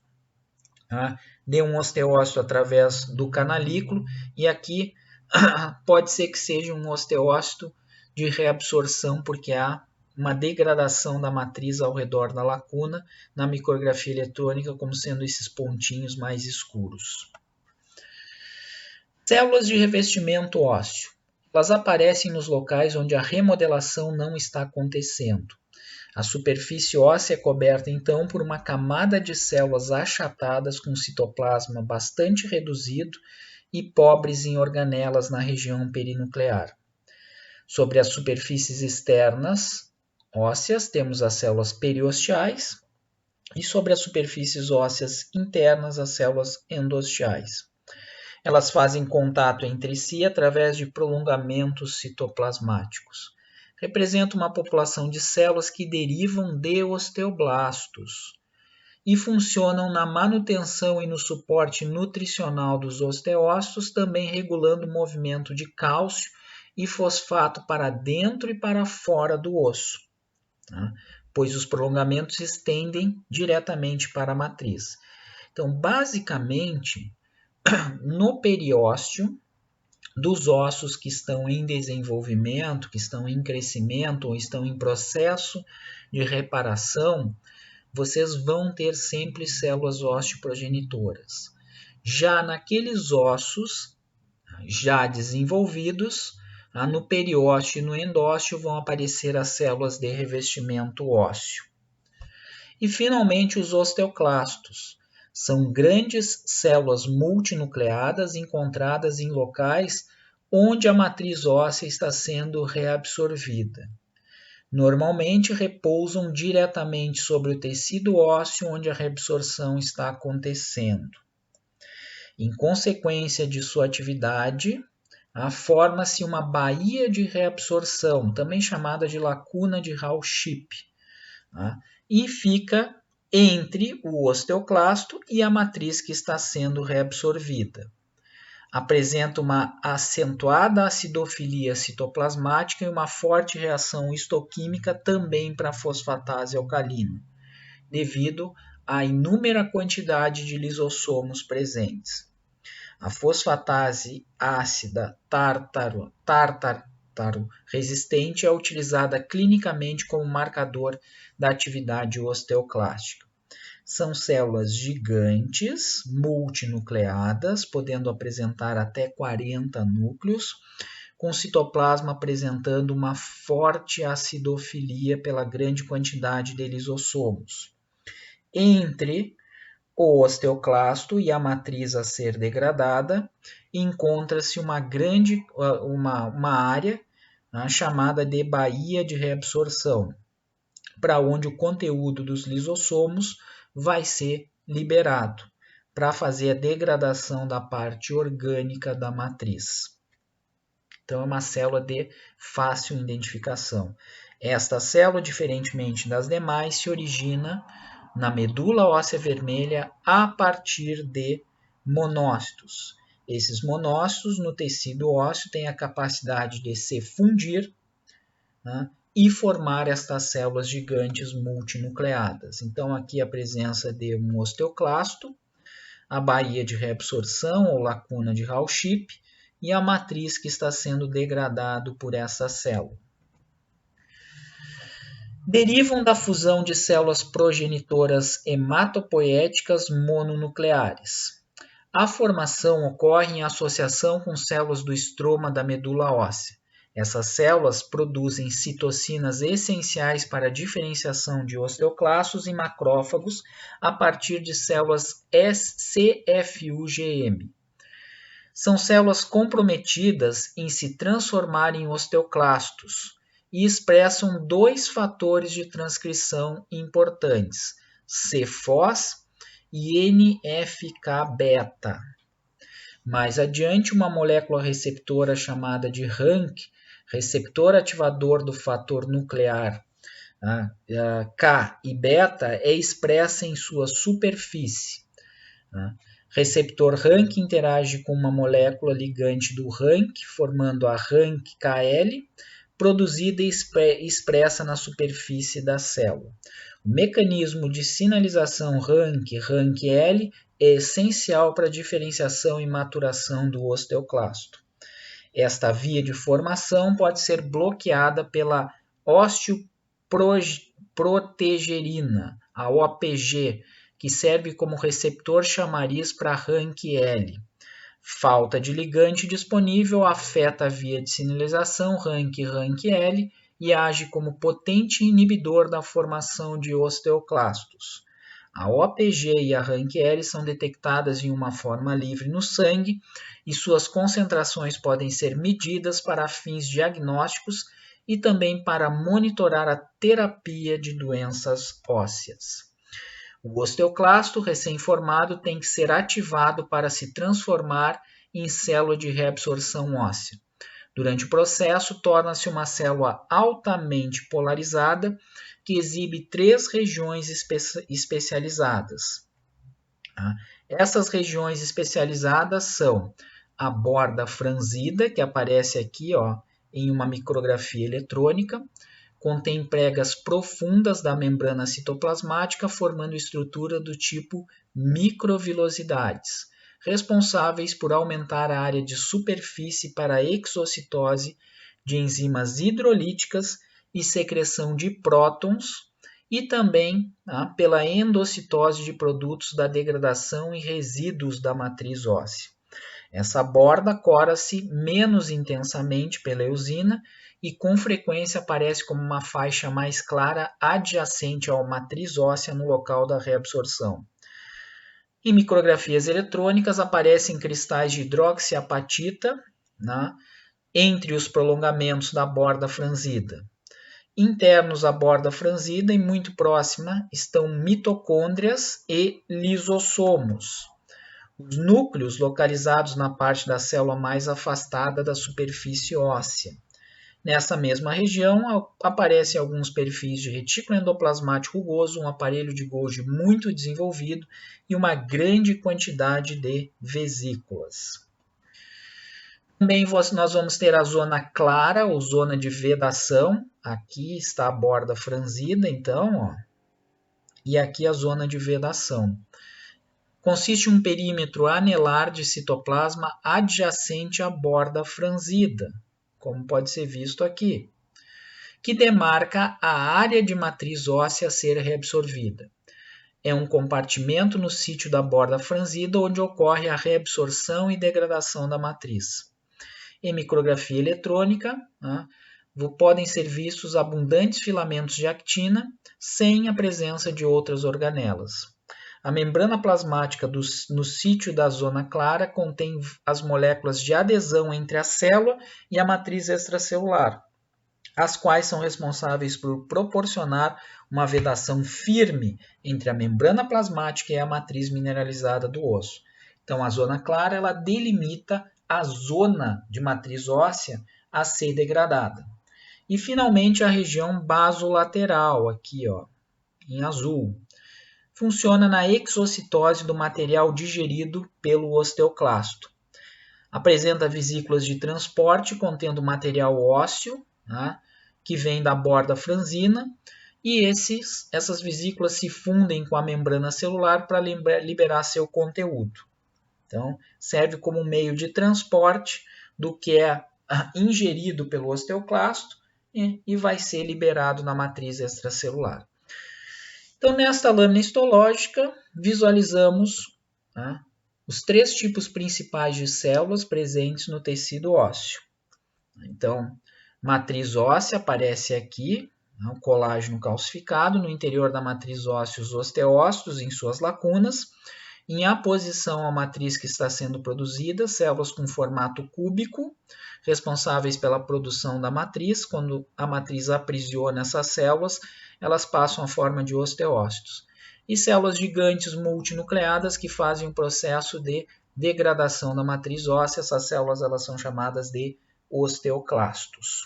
de um osteócito através do canalículo e aqui pode ser que seja um osteócito de reabsorção porque há uma degradação da matriz ao redor da lacuna na micrografia eletrônica como sendo esses pontinhos mais escuros. Células de revestimento ósseo. Elas aparecem nos locais onde a remodelação não está acontecendo. A superfície óssea é coberta, então, por uma camada de células achatadas com citoplasma bastante reduzido e pobres em organelas na região perinuclear. Sobre as superfícies externas ósseas, temos as células periosteais e sobre as superfícies ósseas internas, as células endosteais. Elas fazem contato entre si através de prolongamentos citoplasmáticos. Representa uma população de células que derivam de osteoblastos e funcionam na manutenção e no suporte nutricional dos osteócitos, também regulando o movimento de cálcio e fosfato para dentro e para fora do osso, tá? Pois os prolongamentos se estendem diretamente para a matriz. Então, basicamente, no periósteo dos ossos que estão em desenvolvimento, que estão em crescimento ou estão em processo de reparação, vocês vão ter sempre células osteoprogenitoras. Já naqueles ossos já desenvolvidos, no periósteo e no endósteo vão aparecer as células de revestimento ósseo. E finalmente os osteoclastos. São grandes células multinucleadas encontradas em locais onde a matriz óssea está sendo reabsorvida. Normalmente repousam diretamente sobre o tecido ósseo onde a reabsorção está acontecendo. Em consequência de sua atividade, forma-se uma baía de reabsorção, também chamada de lacuna de Hall-Ship, e fica entre o osteoclasto e a matriz que está sendo reabsorvida. Apresenta uma acentuada acidofilia citoplasmática e uma forte reação histoquímica também para a fosfatase alcalina, devido à inúmera quantidade de lisossomos presentes. A fosfatase ácida tártaro resistente é utilizada clinicamente como marcador da atividade osteoclástica. São células gigantes, multinucleadas, podendo apresentar até 40 núcleos, com citoplasma apresentando uma forte acidofilia pela grande quantidade de lisossomos. Entre o osteoclasto e a matriz a ser degradada, encontra-se uma área chamada de baía de reabsorção, para onde o conteúdo dos lisossomos vai ser liberado para fazer a degradação da parte orgânica da matriz. Então, é uma célula de fácil identificação. Esta célula, diferentemente das demais, se origina na medula óssea vermelha a partir de monócitos. Esses monócitos no tecido ósseo têm a capacidade de se fundir, e formar estas células gigantes multinucleadas. Então, aqui a presença de um osteoclasto, a baía de reabsorção ou lacuna de Hall-Ship e a matriz que está sendo degradado por essa célula. Derivam da fusão de células progenitoras hematopoéticas mononucleares. A formação ocorre em associação com células do estroma da medula óssea. Essas células produzem citocinas essenciais para a diferenciação de osteoclastos e macrófagos a partir de células CFUGM. São células comprometidas em se transformar em osteoclastos e expressam dois fatores de transcrição importantes, CFOS e NFK-beta. Mais adiante, uma molécula receptora chamada de RANK, receptor ativador do fator nuclear K e beta, é expressa em sua superfície. Receptor RANK interage com uma molécula ligante do RANK, formando a RANK-KL, produzida e expressa na superfície da célula. O mecanismo de sinalização RANK-L é essencial para a diferenciação e maturação do osteoclasto. Esta via de formação pode ser bloqueada pela osteoprotegerina, a OPG, que serve como receptor chamariz para RANK-L. Falta de ligante disponível afeta a via de sinalização RANK-L e age como potente inibidor da formação de osteoclastos. A OPG e a RANK-L são detectadas em uma forma livre no sangue e suas concentrações podem ser medidas para fins diagnósticos e também para monitorar a terapia de doenças ósseas. O osteoclasto recém-formado tem que ser ativado para se transformar em célula de reabsorção óssea. Durante o processo, torna-se uma célula altamente polarizada que exibe 3 regiões especializadas. Tá? Essas regiões especializadas são a borda franzida, que aparece aqui em uma micrografia eletrônica, contém pregas profundas da membrana citoplasmática, formando estrutura do tipo microvilosidades, responsáveis por aumentar a área de superfície para a exocitose de enzimas hidrolíticas e secreção de prótons, e também pela endocitose de produtos da degradação e resíduos da matriz óssea. Essa borda cora-se menos intensamente pela eosina e com frequência aparece como uma faixa mais clara adjacente à matriz óssea no local da reabsorção. Em micrografias eletrônicas aparecem cristais de hidroxiapatita entre os prolongamentos da borda franzida. Internos à borda franzida e muito próxima estão mitocôndrias e lisossomos. Os núcleos localizados na parte da célula mais afastada da superfície óssea. Nessa mesma região aparecem alguns perfis de retículo endoplasmático rugoso, um aparelho de Golgi muito desenvolvido e uma grande quantidade de vesículas. Também nós vamos ter a zona clara, ou zona de vedação. Aqui está a borda franzida, então, e aqui a zona de vedação. Consiste em um perímetro anelar de citoplasma adjacente à borda franzida, como pode ser visto aqui, que demarca a área de matriz óssea a ser reabsorvida. É um compartimento no sítio da borda franzida onde ocorre a reabsorção e degradação da matriz. Em micrografia eletrônica, podem ser vistos abundantes filamentos de actina sem a presença de outras organelas. A membrana plasmática no sítio da zona clara contém as moléculas de adesão entre a célula e a matriz extracelular, as quais são responsáveis por proporcionar uma vedação firme entre a membrana plasmática e a matriz mineralizada do osso. Então, a zona clara ela delimita a zona de matriz óssea a ser degradada. E, finalmente, a região basolateral, aqui em azul, funciona na exocitose do material digerido pelo osteoclasto. Apresenta vesículas de transporte contendo material ósseo, que vem da borda franzina, e essas vesículas se fundem com a membrana celular para liberar seu conteúdo. Então, serve como meio de transporte do que é ingerido pelo osteoclasto e vai ser liberado na matriz extracelular. Então, nesta lâmina histológica, visualizamos os 3 tipos principais de células presentes no tecido ósseo. Então, matriz óssea aparece aqui, o colágeno calcificado, no interior da matriz óssea os osteócitos em suas lacunas. Em aposição à matriz que está sendo produzida, células com formato cúbico, responsáveis pela produção da matriz. Quando a matriz aprisiona essas células, elas passam a forma de osteócitos. E células gigantes multinucleadas que fazem um processo de degradação da matriz óssea. Essas células elas são chamadas de osteoclastos.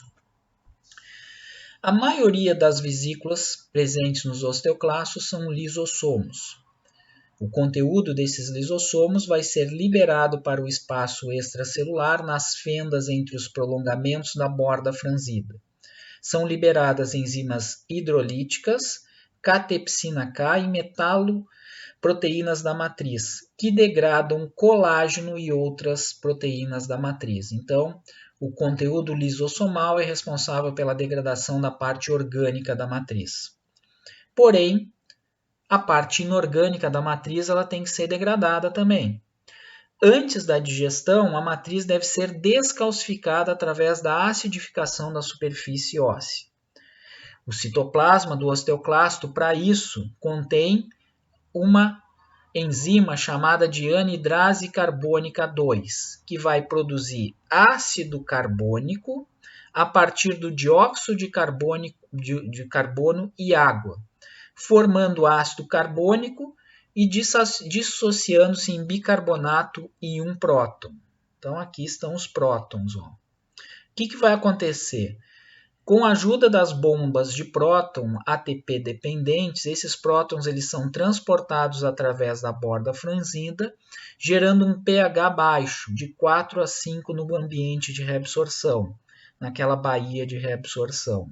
A maioria das vesículas presentes nos osteoclastos são lisossomos. O conteúdo desses lisossomos vai ser liberado para o espaço extracelular nas fendas entre os prolongamentos da borda franzida. São liberadas enzimas hidrolíticas, catepsina K e metaloproteínas da matriz, que degradam colágeno e outras proteínas da matriz. Então, o conteúdo lisossomal é responsável pela degradação da parte orgânica da matriz. Porém, a parte inorgânica da matriz ela tem que ser degradada também. Antes da digestão, a matriz deve ser descalcificada através da acidificação da superfície óssea. O citoplasma do osteoclasto, para isso, contém uma enzima chamada de anidrase carbônica 2, que vai produzir ácido carbônico a partir do dióxido de carbono e água, formando ácido carbônico e dissociando-se em bicarbonato e um próton. Então, aqui estão os prótons. O que vai acontecer? Com a ajuda das bombas de próton ATP dependentes, esses prótons eles são transportados através da borda franzida, gerando um pH baixo, de 4 a 5 no ambiente de reabsorção, naquela baía de reabsorção.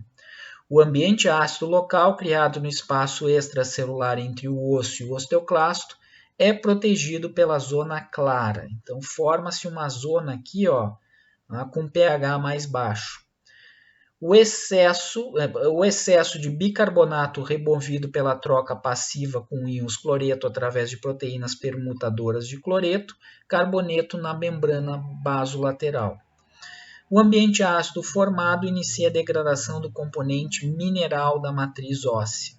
O ambiente ácido local, criado no espaço extracelular entre o osso e o osteoclasto, é protegido pela zona clara. Então, forma-se uma zona aqui, ó, com pH mais baixo. O excesso de bicarbonato removido pela troca passiva com íons cloreto através de proteínas permutadoras de cloreto, carboneto na membrana basolateral. O ambiente ácido formado inicia a degradação do componente mineral da matriz óssea.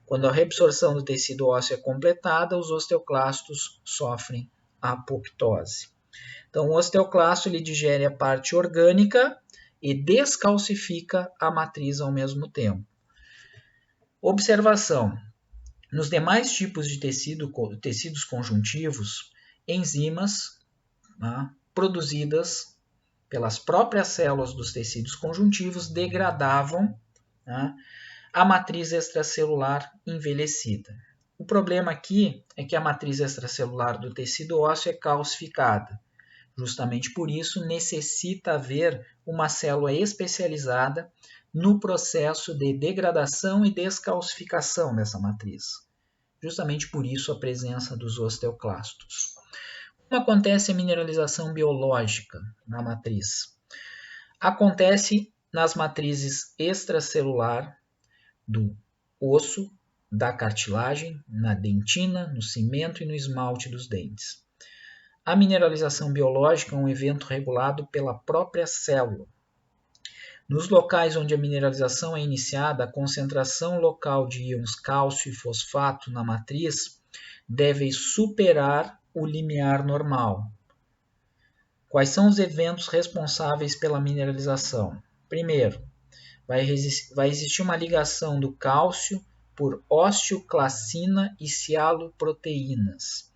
Quando a reabsorção do tecido ósseo é completada, os osteoclastos sofrem apoptose. Então, o osteoclasto ele digere a parte orgânica e descalcifica a matriz ao mesmo tempo. Observação: nos demais tipos de tecidos conjuntivos, enzimas produzidas pelas próprias células dos tecidos conjuntivos degradavam a matriz extracelular envelhecida. O problema aqui é que a matriz extracelular do tecido ósseo é calcificada. Justamente por isso, necessita haver uma célula especializada no processo de degradação e descalcificação dessa matriz. Justamente por isso, a presença dos osteoclastos. Como acontece a mineralização biológica na matriz? Acontece nas matrizes extracelular do osso, da cartilagem, na dentina, no cimento e no esmalte dos dentes. A mineralização biológica é um evento regulado pela própria célula. Nos locais onde a mineralização é iniciada, a concentração local de íons cálcio e fosfato na matriz deve superar o limiar normal. Quais são os eventos responsáveis pela mineralização? Primeiro, vai existir uma ligação do cálcio por osteoclacina e cialoproteínas,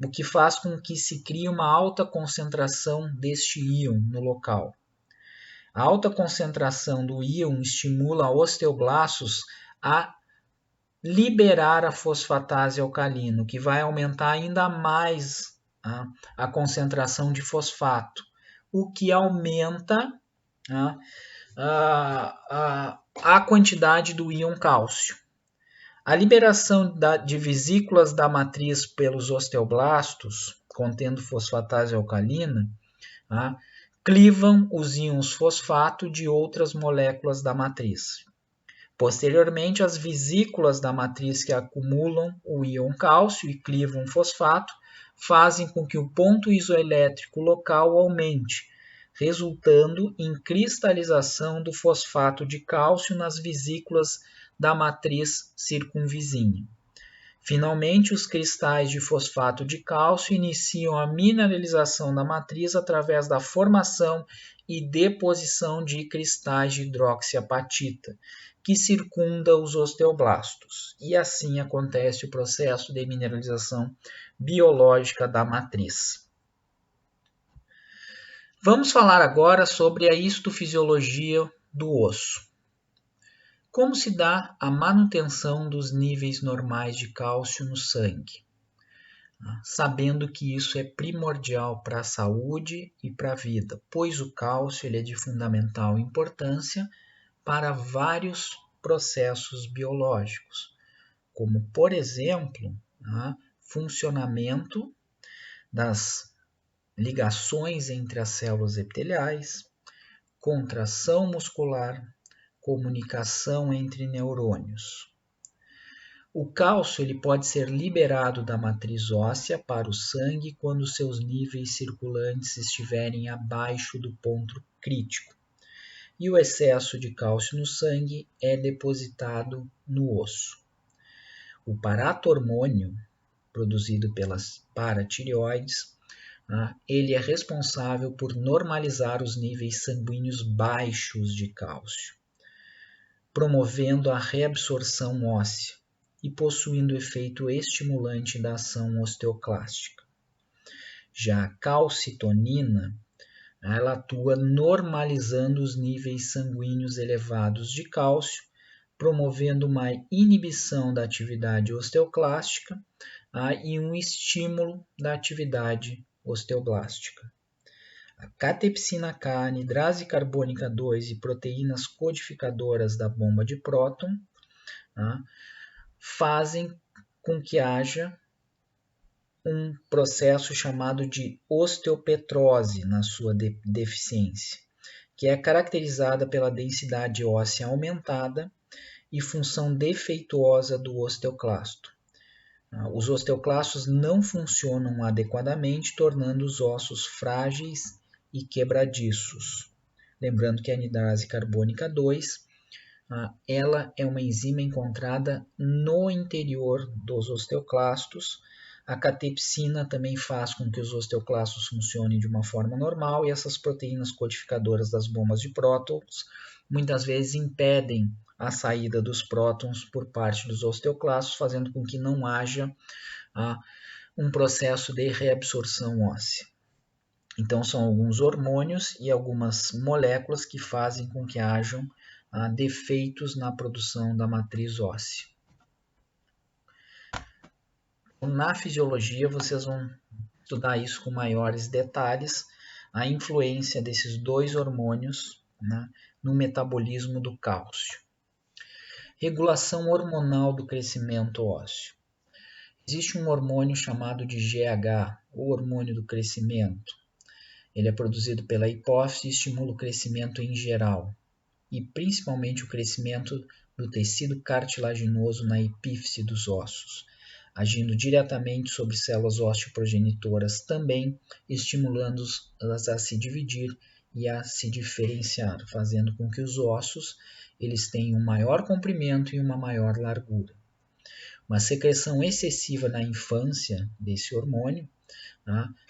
o que faz com que se crie uma alta concentração deste íon no local. A alta concentração do íon estimula osteoblastos a liberar a fosfatase alcalina, o que vai aumentar ainda mais a concentração de fosfato, o que aumenta a quantidade do íon cálcio. A liberação de vesículas da matriz pelos osteoblastos, contendo fosfatase alcalina, clivam os íons fosfato de outras moléculas da matriz. Posteriormente, as vesículas da matriz que acumulam o íon cálcio e clivam fosfato fazem com que o ponto isoelétrico local aumente, resultando em cristalização do fosfato de cálcio nas vesículas da matriz circunvizinha. Finalmente, os cristais de fosfato de cálcio iniciam a mineralização da matriz através da formação e deposição de cristais de hidroxiapatita, que circunda os osteoblastos. E assim acontece o processo de mineralização biológica da matriz. Vamos falar agora sobre a histofisiologia do osso. Como se dá a manutenção dos níveis normais de cálcio no sangue? Sabendo que isso é primordial para a saúde e para a vida, pois o cálcio ele é de fundamental importância para vários processos biológicos, como, por exemplo, funcionamento das ligações entre as células epiteliais, contração muscular, comunicação entre neurônios. O cálcio ele pode ser liberado da matriz óssea para o sangue quando seus níveis circulantes estiverem abaixo do ponto crítico, e o excesso de cálcio no sangue é depositado no osso. O paratormônio, produzido pelas paratireoides, ele é responsável por normalizar os níveis sanguíneos baixos de cálcio, promovendo a reabsorção óssea e possuindo efeito estimulante da ação osteoclástica. Já a calcitonina Ela atua normalizando os níveis sanguíneos elevados de cálcio, promovendo uma inibição da atividade osteoclástica e um estímulo da atividade osteoblástica. A catepsina K, anidrase carbônica 2 e proteínas codificadoras da bomba de próton fazem com que haja um processo chamado de osteopetrose na sua deficiência, que é caracterizada pela densidade óssea aumentada e função defeituosa do osteoclasto. Os osteoclastos não funcionam adequadamente, tornando os ossos frágeis e quebradiços. Lembrando que a anidrase carbônica 2 ela é uma enzima encontrada no interior dos osteoclastos. A catepsina também faz com que os osteoclastos funcionem de uma forma normal e essas proteínas codificadoras das bombas de prótons muitas vezes impedem a saída dos prótons por parte dos osteoclastos, fazendo com que não haja um processo de reabsorção óssea. Então, são alguns hormônios e algumas moléculas que fazem com que hajam defeitos na produção da matriz óssea. Na fisiologia, vocês vão estudar isso com maiores detalhes, a influência desses dois hormônios no metabolismo do cálcio. Regulação hormonal do crescimento ósseo. Existe um hormônio chamado de GH, o hormônio do crescimento. Ele é produzido pela hipófise e estimula o crescimento em geral, e principalmente o crescimento do tecido cartilaginoso na epífise dos ossos, agindo diretamente sobre células osteoprogenitoras, também estimulando-as a se dividir e a se diferenciar, fazendo com que os ossos eles tenham um maior comprimento e uma maior largura. Uma secreção excessiva na infância desse hormônio,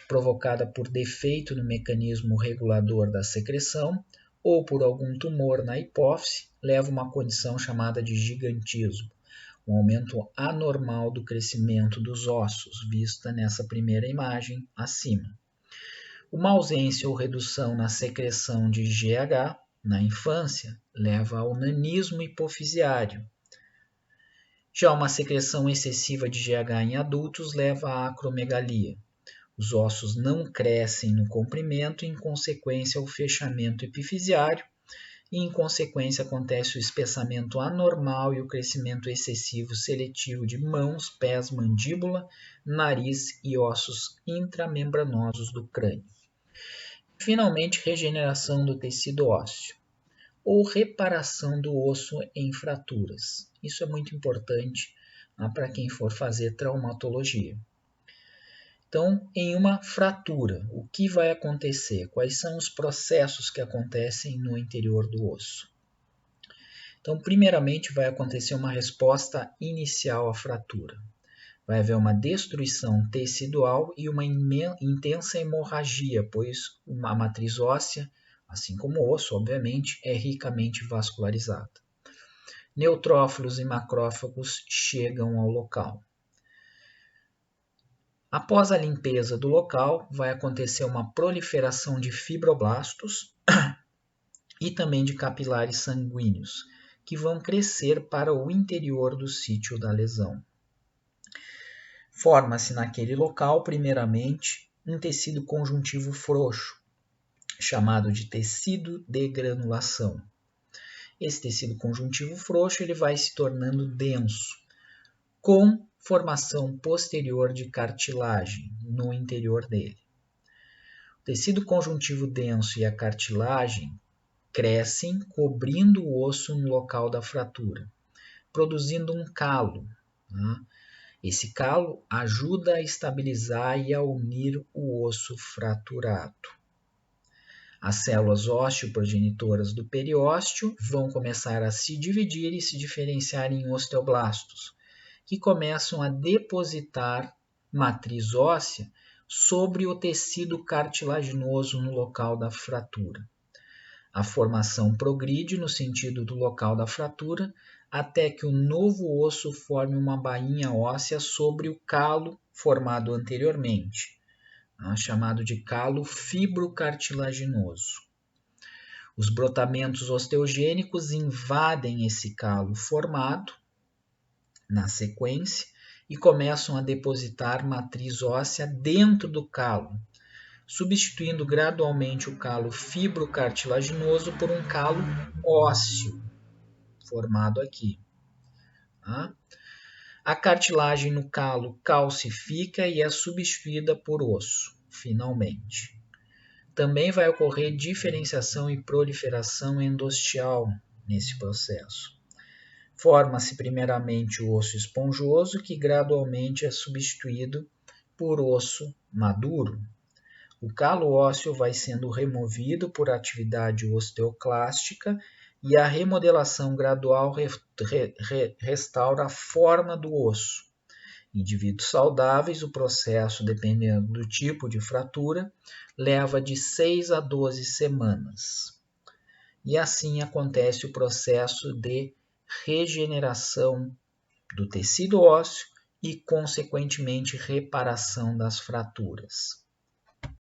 provocada por defeito no mecanismo regulador da secreção ou por algum tumor na hipófise, leva a uma condição chamada de gigantismo, um aumento anormal do crescimento dos ossos, vista nessa primeira imagem acima. Uma ausência ou redução na secreção de GH na infância leva ao nanismo hipofisiário. Já uma secreção excessiva de GH em adultos leva à acromegalia. Os ossos não crescem no comprimento e, em consequência, ao fechamento epifisiário, e, em consequência, acontece o espessamento anormal e o crescimento excessivo seletivo de mãos, pés, mandíbula, nariz e ossos intramembranosos do crânio. Finalmente, regeneração do tecido ósseo, ou reparação do osso em fraturas. Isso é muito importante para quem for fazer traumatologia. Então, em uma fratura, o que vai acontecer? Quais são os processos que acontecem no interior do osso? Então, primeiramente, vai acontecer uma resposta inicial à fratura. Vai haver uma destruição tecidual e uma intensa hemorragia, pois a matriz óssea, assim como o osso, obviamente, é ricamente vascularizada. Neutrófilos e macrófagos chegam ao local. Após a limpeza do local, vai acontecer uma proliferação de fibroblastos e também de capilares sanguíneos, que vão crescer para o interior do sítio da lesão. Forma-se naquele local, primeiramente, um tecido conjuntivo frouxo, chamado de tecido de granulação. Esse tecido conjuntivo frouxo ele vai se tornando denso, com formação posterior de cartilagem no interior dele. O tecido conjuntivo denso e a cartilagem crescem cobrindo o osso no local da fratura, produzindo um calo. Esse calo ajuda a estabilizar e a unir o osso fraturado. As células osteoprogenitoras do periósteo vão começar a se dividir e se diferenciar em osteoblastos, que começam a depositar matriz óssea sobre o tecido cartilaginoso no local da fratura. A formação progride no sentido do local da fratura até que o novo osso forme uma bainha óssea sobre o calo formado anteriormente. chamado de calo fibrocartilaginoso. Os brotamentos osteogênicos invadem esse calo formado na sequência e começam a depositar matriz óssea dentro do calo, substituindo gradualmente o calo fibrocartilaginoso por um calo ósseo, formado aqui. A cartilagem no calo calcifica e é substituída por osso, finalmente. Também vai ocorrer diferenciação e proliferação endosteal nesse processo. Forma-se primeiramente o osso esponjoso, que gradualmente é substituído por osso maduro. O calo ósseo vai sendo removido por atividade osteoclástica e a remodelação gradual restaura a forma do osso. Em indivíduos saudáveis, o processo, dependendo do tipo de fratura, leva de 6 a 12 semanas. E assim acontece o processo de regeneração do tecido ósseo e, consequentemente, reparação das fraturas.